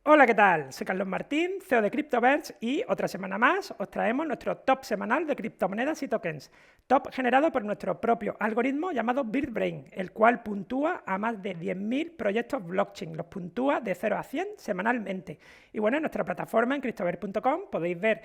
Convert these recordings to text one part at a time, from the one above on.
Hola, ¿qué tal? Soy Carlos Martín, CEO de CryptoVerse y otra semana más os traemos nuestro top semanal de criptomonedas y tokens. Top generado por nuestro propio algoritmo llamado BirdBrain, el cual puntúa a más de 10.000 proyectos blockchain. Los puntúa de 0 a 100 semanalmente. Y bueno, en nuestra plataforma en cryptoverse.com podéis ver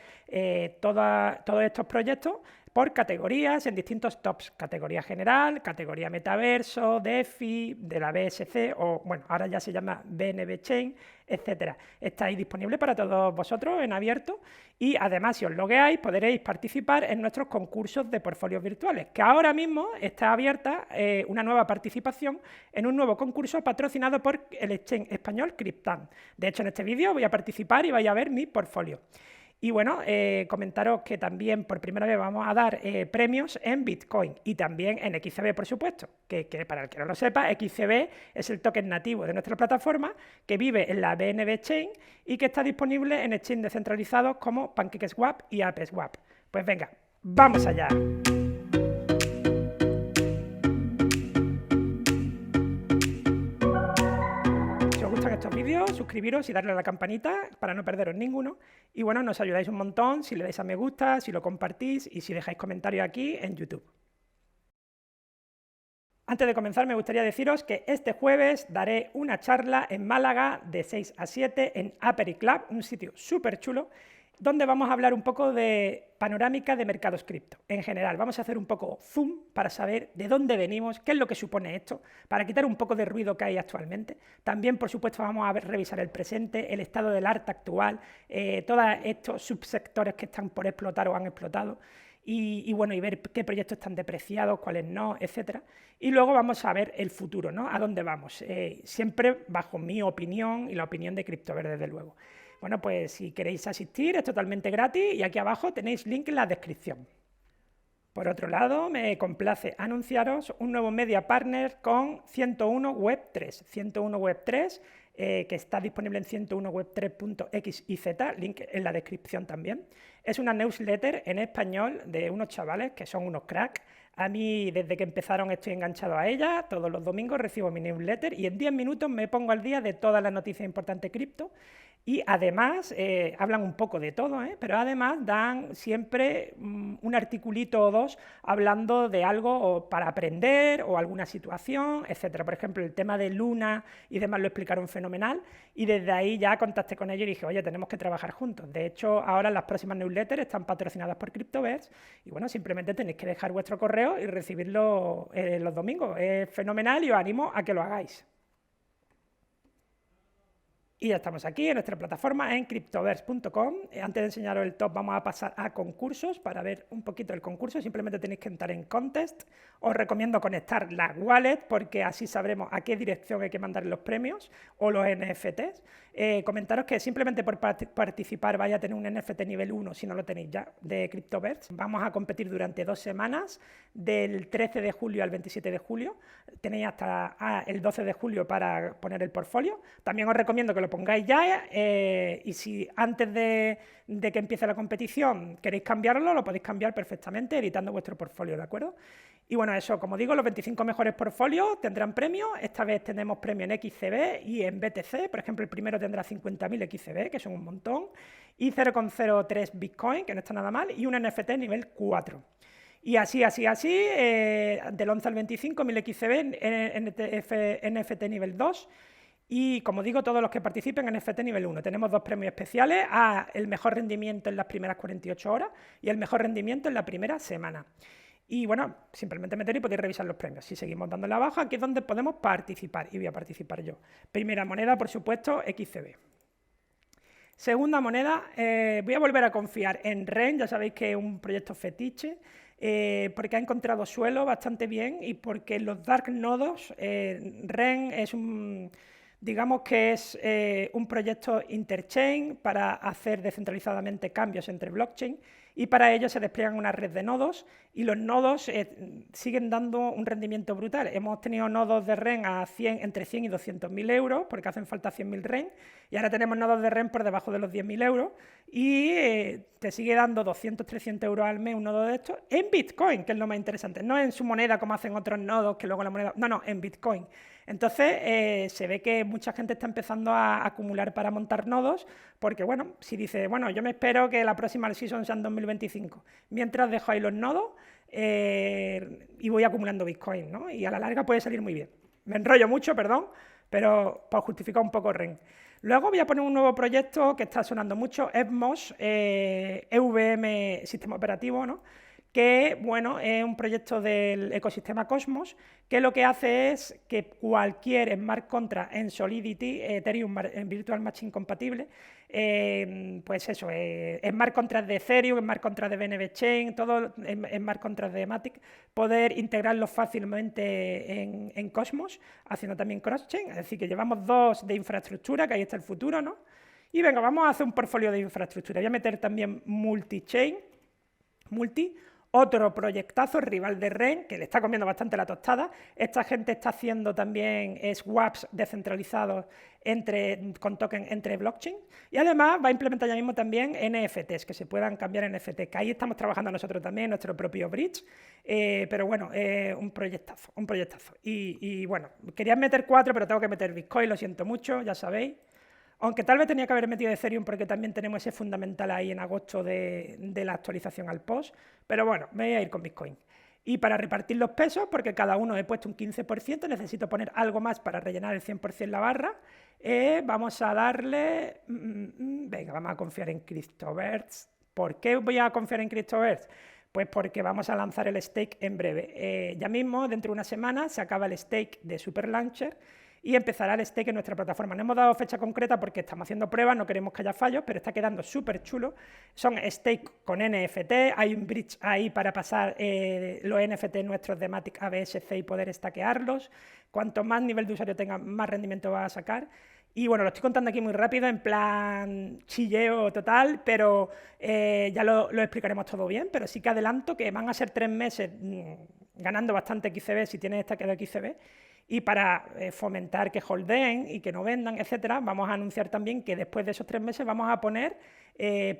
todos estos proyectos por categorías en distintos tops. Categoría general, categoría metaverso, DeFi, de la BSC o, bueno, ahora ya se llama BNB Chain, etcétera. Estáis disponibles para todos vosotros en abierto y además si os logueáis podréis participar en nuestros concursos de portfolios virtuales, que ahora mismo está abierta una nueva participación en un nuevo concurso patrocinado por el exchange español Cryptan. De hecho, en este vídeo voy a participar y vais a ver mi portfolio. Y bueno, comentaros que también por primera vez vamos a dar premios en Bitcoin y también en XCB, por supuesto, que para el que no lo sepa, XCB es el token nativo de nuestra plataforma que vive en la BNB Chain y que está disponible en exchanges descentralizados como PancakeSwap y AppSwap. Pues venga, ¡vamos allá! Estos vídeos, suscribiros y darle a la campanita para no perderos ninguno. Y bueno, nos ayudáis un montón si le dais a me gusta, si lo compartís y si dejáis comentarios aquí en YouTube. Antes de comenzar me gustaría deciros que este jueves daré una charla en Málaga de 6 a 7 en Apery Club, un sitio súper chulo, donde vamos a hablar un poco de panorámica de mercados cripto. En general, vamos a hacer un poco zoom para saber de dónde venimos, qué es lo que supone esto, para quitar un poco de ruido que hay actualmente. También, por supuesto, vamos a revisar el presente, el estado del arte actual, todos estos subsectores que están por explotar o han explotado. Y bueno, y ver qué proyectos están depreciados, cuáles no, etcétera. Y luego vamos a ver el futuro, ¿no? A dónde vamos. Siempre bajo mi opinión y la opinión de CryptoVerse, desde luego. Bueno, pues si queréis asistir es totalmente gratis y aquí abajo tenéis link en la descripción. Por otro lado, me complace anunciaros un nuevo media partner con 101 Web 3. 101 Web 3, que está disponible en 101web3.xyz, link en la descripción también. Es una newsletter en español de unos chavales que son unos cracks. A mí, desde que empezaron, estoy enganchado a ella. Todos los domingos recibo mi newsletter y en 10 minutos me pongo al día de todas las noticias importantes cripto. Y además, hablan un poco de todo, pero además dan siempre un articulito o dos hablando de algo para aprender o alguna situación, etcétera. Por ejemplo, el tema de Luna y demás lo explicaron fenomenal y desde ahí ya contacté con ellos y dije, oye, tenemos que trabajar juntos. De hecho, ahora las próximas newsletters están patrocinadas por CryptoVerse y bueno, simplemente tenéis que dejar vuestro correo y recibirlo los domingos. Es fenomenal y os animo a que lo hagáis. Y ya estamos aquí en nuestra plataforma en cryptoverse.com. Antes de enseñaros el top, vamos a pasar a concursos para ver un poquito el concurso. Simplemente tenéis que entrar en contest. Os recomiendo conectar la wallet porque así sabremos a qué dirección hay que mandar los premios o los NFTs. Comentaros que simplemente por participar vais a tener un NFT nivel 1 si no lo tenéis ya de CryptoVerse. Vamos a competir durante 2 semanas, del 13 de julio al 27 de julio. Tenéis hasta el 12 de julio para poner el portfolio. También os recomiendo que lo pongáis ya y si antes de que empiece la competición queréis cambiarlo, lo podéis cambiar perfectamente editando vuestro portfolio, ¿de acuerdo? Y bueno, eso, como digo, los 25 mejores portfolios tendrán premio. Esta vez tenemos premio en XCB y en BTC. Por ejemplo, el primero tendrá 50.000 XCB, que son un montón, y 0,03 Bitcoin, que no está nada mal, y un NFT nivel 4. Y así, del 11 al 25, 1000 XCB, NFT nivel 2. Y como digo, todos los que participen en NFT nivel 1. Tenemos 2 premios especiales, a el mejor rendimiento en las primeras 48 horas y el mejor rendimiento en la primera semana. Y bueno, simplemente meter y podéis revisar los premios. Si seguimos dándole abajo, aquí es donde podemos participar y voy a participar yo. Primera moneda, por supuesto, XCB. Segunda moneda, voy a volver a confiar en REN, ya sabéis que es un proyecto fetiche, porque ha encontrado suelo bastante bien y porque los dark nodos, REN es digamos que es un proyecto interchain para hacer descentralizadamente cambios entre blockchain y para ello se despliegan una red de nodos y los nodos siguen dando un rendimiento brutal. Hemos tenido nodos de REN a entre 100 y 200.000 euros porque hacen falta 100.000 REN y ahora tenemos nodos de REN por debajo de los 10.000 euros y te sigue dando 200, 300 euros al mes un nodo de estos en Bitcoin, que es lo más interesante, no en su moneda como hacen otros nodos que luego la moneda, no, en Bitcoin. Entonces, se ve que mucha gente está empezando a acumular para montar nodos, porque, bueno, si dice, bueno, yo me espero que la próxima season sea en 2025, mientras dejo ahí los nodos y voy acumulando Bitcoin, ¿no? Y a la larga puede salir muy bien. Me enrollo mucho, perdón, pero para justificar un poco REN. Luego voy a poner un nuevo proyecto que está sonando mucho, EVMOS, EVM Sistema Operativo, ¿no? Que, bueno, es un proyecto del ecosistema Cosmos, que lo que hace es que cualquier smart contract en Solidity, Ethereum en Virtual Machine compatible, pues eso, smart contract de Ethereum, smart contract de BNB Chain, todo smart contract de Matic, poder integrarlos fácilmente en Cosmos, haciendo también cross-chain, es decir, que llevamos dos de infraestructura, que ahí está el futuro, ¿no? Y venga, vamos a hacer un portfolio de infraestructura. Voy a meter también multi-chain, otro proyectazo, rival de REN, que le está comiendo bastante la tostada. Esta gente está haciendo también swaps descentralizados con tokens entre blockchain. Y además va a implementar ya mismo también NFTs, que se puedan cambiar en NFTs, que ahí estamos trabajando nosotros también, nuestro propio bridge. Pero bueno, un proyectazo, un proyectazo. Y bueno, quería meter 4, pero tengo que meter Bitcoin, lo siento mucho, ya sabéis. Aunque tal vez tenía que haber metido Ethereum porque también tenemos ese fundamental ahí en agosto de la actualización al post. Pero bueno, me voy a ir con Bitcoin. Y para repartir los pesos, porque cada uno he puesto un 15%, necesito poner algo más para rellenar el 100% la barra. Vamos a darle... venga, vamos a confiar en CryptoBirds. ¿Por qué voy a confiar en CryptoBirds? Pues porque vamos a lanzar el stake en breve. Ya mismo, dentro de una semana, se acaba el stake de Superlauncher y empezará el stake en nuestra plataforma. No hemos dado fecha concreta porque estamos haciendo pruebas, no queremos que haya fallos, pero está quedando súper chulo. Son stake con NFT, hay un bridge ahí para pasar los NFT nuestros de Matic a BSC y poder stackearlos. Cuanto más nivel de usuario tenga, más rendimiento va a sacar. Y bueno, lo estoy contando aquí muy rápido, en plan chilleo total, pero ya lo explicaremos todo bien, pero sí que adelanto que van a ser 3 meses ganando bastante XCB si tienes stackeado XCB. Y para fomentar que holdeen y que no vendan, etcétera, vamos a anunciar también que después de esos 3 meses vamos a poner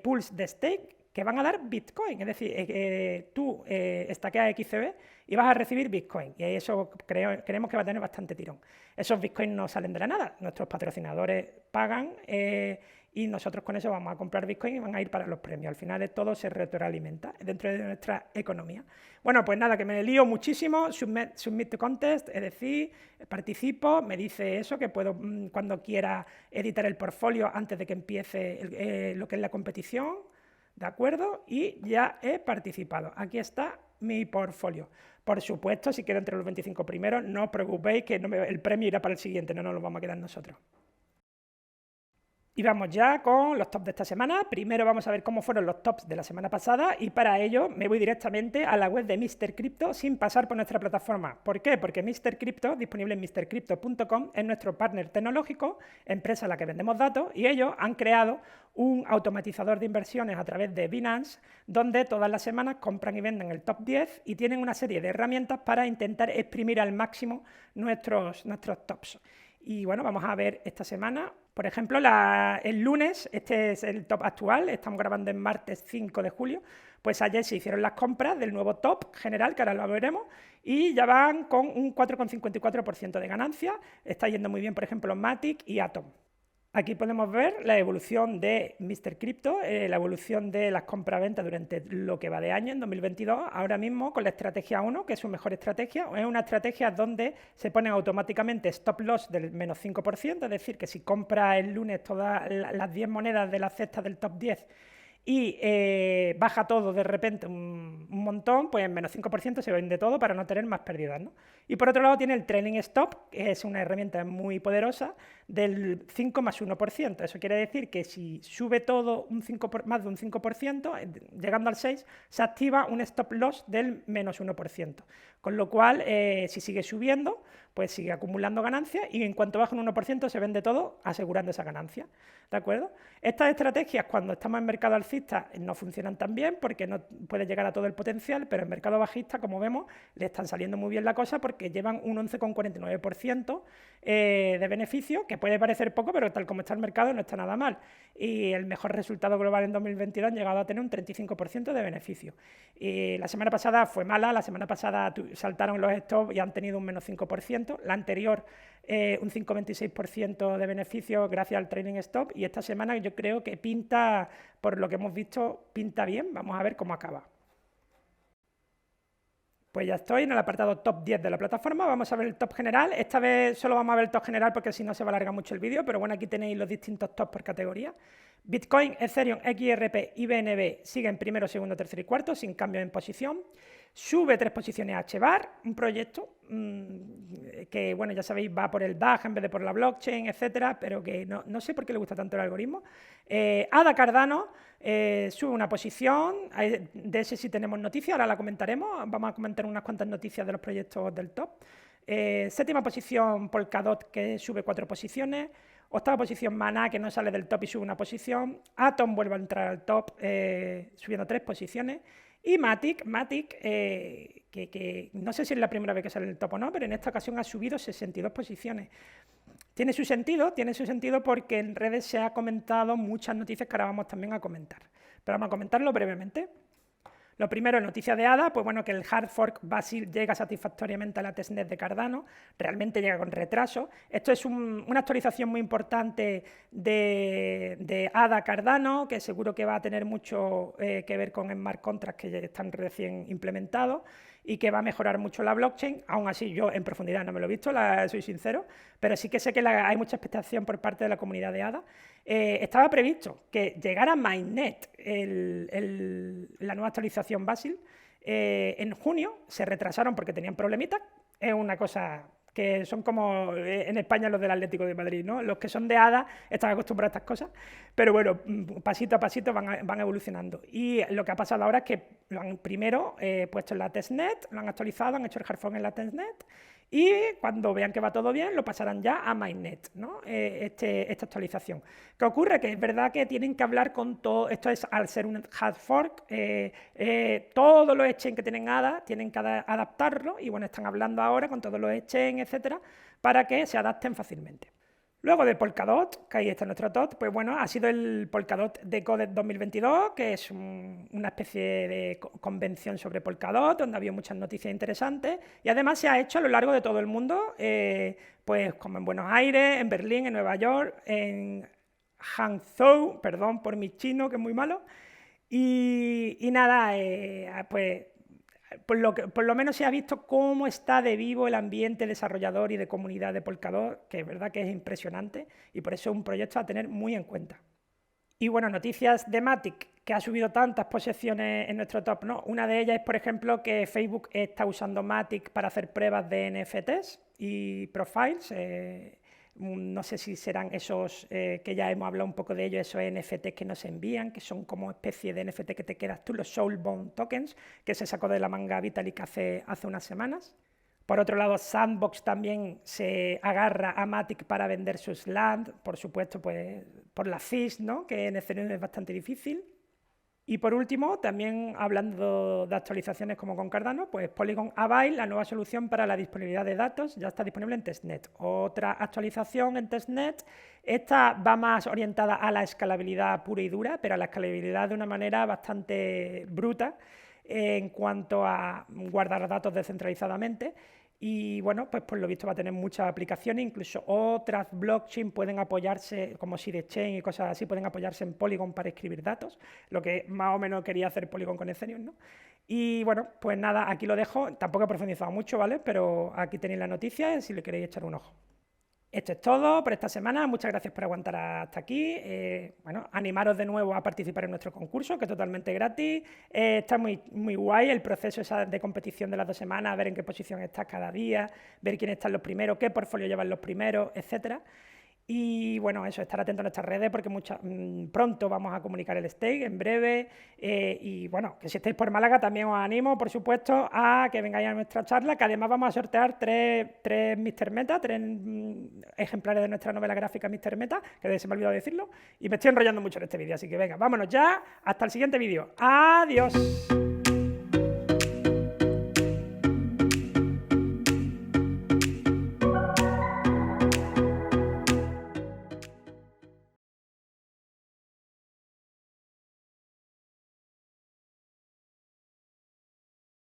pools de stake que van a dar Bitcoin. Es decir, tú stackeas XCB y vas a recibir Bitcoin. Y eso creemos que va a tener bastante tirón. Esos Bitcoins no salen de la nada. Nuestros patrocinadores pagan y nosotros con eso vamos a comprar Bitcoin y van a ir para los premios. Al final de todo se retroalimenta dentro de nuestra economía. Bueno, pues nada, que me lío muchísimo. Submit to contest, es decir, participo, me dice eso, que puedo cuando quiera editar el portfolio antes de que empiece lo que es la competición. ¿De acuerdo? Y ya he participado. Aquí está mi portfolio. Por supuesto, si quedo entre los 25 primeros, no os preocupéis que el premio irá para el siguiente, no nos lo vamos a quedar nosotros. Y vamos ya con los tops de esta semana. Primero vamos a ver cómo fueron los tops de la semana pasada y para ello me voy directamente a la web de Mr. Crypto sin pasar por nuestra plataforma. ¿Por qué? Porque Mr. Crypto, disponible en mrcrypto.com, es nuestro partner tecnológico, empresa a la que vendemos datos, y ellos han creado un automatizador de inversiones a través de Binance, donde todas las semanas compran y venden el top 10 y tienen una serie de herramientas para intentar exprimir al máximo nuestros tops. Y bueno, vamos a ver esta semana. Por ejemplo, el lunes, este es el top actual, estamos grabando en martes 5 de julio, pues ayer se hicieron las compras del nuevo top general, que ahora lo veremos, y ya van con un 4,54% de ganancia. Está yendo muy bien, por ejemplo, Matic y Atom. Aquí podemos ver la evolución de Mr. Crypto, la evolución de las compras-ventas durante lo que va de año, en 2022, ahora mismo con la estrategia 1, que es su mejor estrategia. Es una estrategia donde se ponen automáticamente stop loss del menos 5%, es decir, que si compra el lunes todas las 10 monedas de la cesta del top 10 y baja todo de repente un montón, pues en menos 5% se vende todo para no tener más pérdidas, ¿no? Y por otro lado tiene el trailing stop, que es una herramienta muy poderosa, del 5 más 1%. Eso quiere decir que si sube todo más de un 5%, llegando al 6%, se activa un stop loss del menos 1%. Con lo cual, si sigue subiendo, pues sigue acumulando ganancias y en cuanto baja un 1% se vende todo asegurando esa ganancia. ¿De acuerdo? Estas estrategias cuando estamos en mercado alcista no funcionan tan bien porque no puede llegar a todo el potencial, pero en mercado bajista, como vemos, le están saliendo muy bien la cosa porque llevan un 11,49% de beneficio, que puede parecer poco, pero tal como está el mercado no está nada mal. Y el mejor resultado global en 2022 han llegado a tener un 35% de beneficio. Y la semana pasada fue mala, la semana pasada saltaron los stops y han tenido un menos 5%, la anterior un 5,26% de beneficio gracias al trailing stop, y esta semana yo creo que pinta, por lo que hemos visto, pinta bien. Vamos a ver cómo acaba. Pues ya estoy en el apartado top 10 de la plataforma. Vamos a ver el top general. Esta vez solo vamos a ver el top general porque si no se va a alargar mucho el vídeo, pero bueno, aquí tenéis los distintos tops por categoría. Bitcoin, Ethereum, XRP y BNB siguen primero, segundo, tercero y cuarto, sin cambio en posición. Sube 3 posiciones HBAR, un proyecto que, bueno, ya sabéis, va por el DAG en vez de por la blockchain, etcétera, pero que no sé por qué le gusta tanto el algoritmo. ADA Cardano sube una posición, de ese sí tenemos noticias, ahora la comentaremos, vamos a comentar unas cuantas noticias de los proyectos del top. Séptima posición Polkadot, que sube 4 posiciones. Octava posición Mana, que no sale del top y sube una posición. Atom vuelve a entrar al top, subiendo 3 posiciones. Y Matic, que no sé si es la primera vez que sale en el top o no, pero en esta ocasión ha subido 62 posiciones. Tiene su sentido porque en redes se ha comentado muchas noticias que ahora vamos también a comentar. Pero vamos a comentarlo brevemente. Lo primero, noticia de ADA, pues bueno, que el hard fork Basil llega satisfactoriamente a la testnet de Cardano, realmente llega con retraso. Esto es una actualización muy importante de ADA Cardano, que seguro que va a tener mucho que ver con smart contracts que ya están recién implementados y que va a mejorar mucho la blockchain. Aún así, yo en profundidad no me lo he visto, soy sincero, pero sí que sé que hay mucha expectación por parte de la comunidad de ADA. Estaba previsto que llegara Mainnet, la nueva actualización Basil, en junio. Se retrasaron porque tenían problemitas. Es una cosa que son como en España los del Atlético de Madrid, ¿no? Los que son de ADA están acostumbrados a estas cosas, pero bueno, pasito a pasito van evolucionando. Y lo que ha pasado ahora es que lo han primero puesto en la testnet, lo han actualizado, han hecho el hardfork en la testnet, y cuando vean que va todo bien, lo pasarán ya a Mainnet, ¿no? Esta actualización. ¿Qué ocurre? Que es verdad que tienen que hablar con todo, esto es al ser un hard fork, todos los exchanges que tienen ADA tienen que adaptarlo, y bueno, están hablando ahora con todos los exchanges, etcétera, para que se adapten fácilmente. Luego de Polkadot, que ahí está nuestro top, pues bueno, ha sido el Polkadot Decoded 2022, que es una especie de convención sobre Polkadot, donde había muchas noticias interesantes, y además se ha hecho a lo largo de todo el mundo, pues como en Buenos Aires, en Berlín, en Nueva York, en Hangzhou, perdón por mi chino, que es muy malo, y nada, pues por lo menos se ha visto cómo está de vivo el ambiente desarrollador y de comunidad de Polkadot, que es verdad que es impresionante, y por eso es un proyecto a tener muy en cuenta. Y bueno, noticias de Matic, que ha subido tantas posiciones en nuestro top, ¿no? Una de ellas es, por ejemplo, que Facebook está usando Matic para hacer pruebas de NFTs y profiles. No sé si serán esos que ya hemos hablado un poco de ellos, esos NFTs que nos envían, que son como especie de NFT que te quedas tú, los Soulbound Tokens, que se sacó de la manga Vitalik hace unas semanas. Por otro lado, Sandbox también se agarra a Matic para vender sus land, por supuesto, pues por la fees, ¿no? Que en Ethereum es bastante difícil. Y por último, también hablando de actualizaciones como con Cardano, pues Polygon Avail, la nueva solución para la disponibilidad de datos, ya está disponible en testnet. Otra actualización en testnet, esta va más orientada a la escalabilidad pura y dura, pero a la escalabilidad de una manera bastante bruta en cuanto a guardar datos descentralizadamente. Y bueno, pues por lo visto va a tener muchas aplicaciones, incluso otras blockchain pueden apoyarse, como Sidechain y cosas así, pueden apoyarse en Polygon para escribir datos, lo que más o menos quería hacer Polygon con Ethereum, ¿no? Y bueno, pues nada, aquí lo dejo, tampoco he profundizado mucho, ¿vale? Pero aquí tenéis la noticia si le queréis echar un ojo. Esto es todo por esta semana, muchas gracias por aguantar hasta aquí. Bueno, animaros de nuevo a participar en nuestro concurso, que es totalmente gratis. Está muy guay el proceso de competición de las 2 semanas, ver en qué posición estás cada día, ver quiénes están los primeros, qué portfolio llevan los primeros, etcétera. Y bueno, eso, estar atento a nuestras redes porque pronto vamos a comunicar el stake, en breve. Y bueno, que si estáis por Málaga también os animo, por supuesto, a que vengáis a nuestra charla, que además vamos a sortear tres Mr. Meta, 3 ejemplares de nuestra novela gráfica Mr. Meta, que se me ha olvidado decirlo, y me estoy enrollando mucho en este vídeo, así que venga, vámonos ya, hasta el siguiente vídeo. ¡Adiós!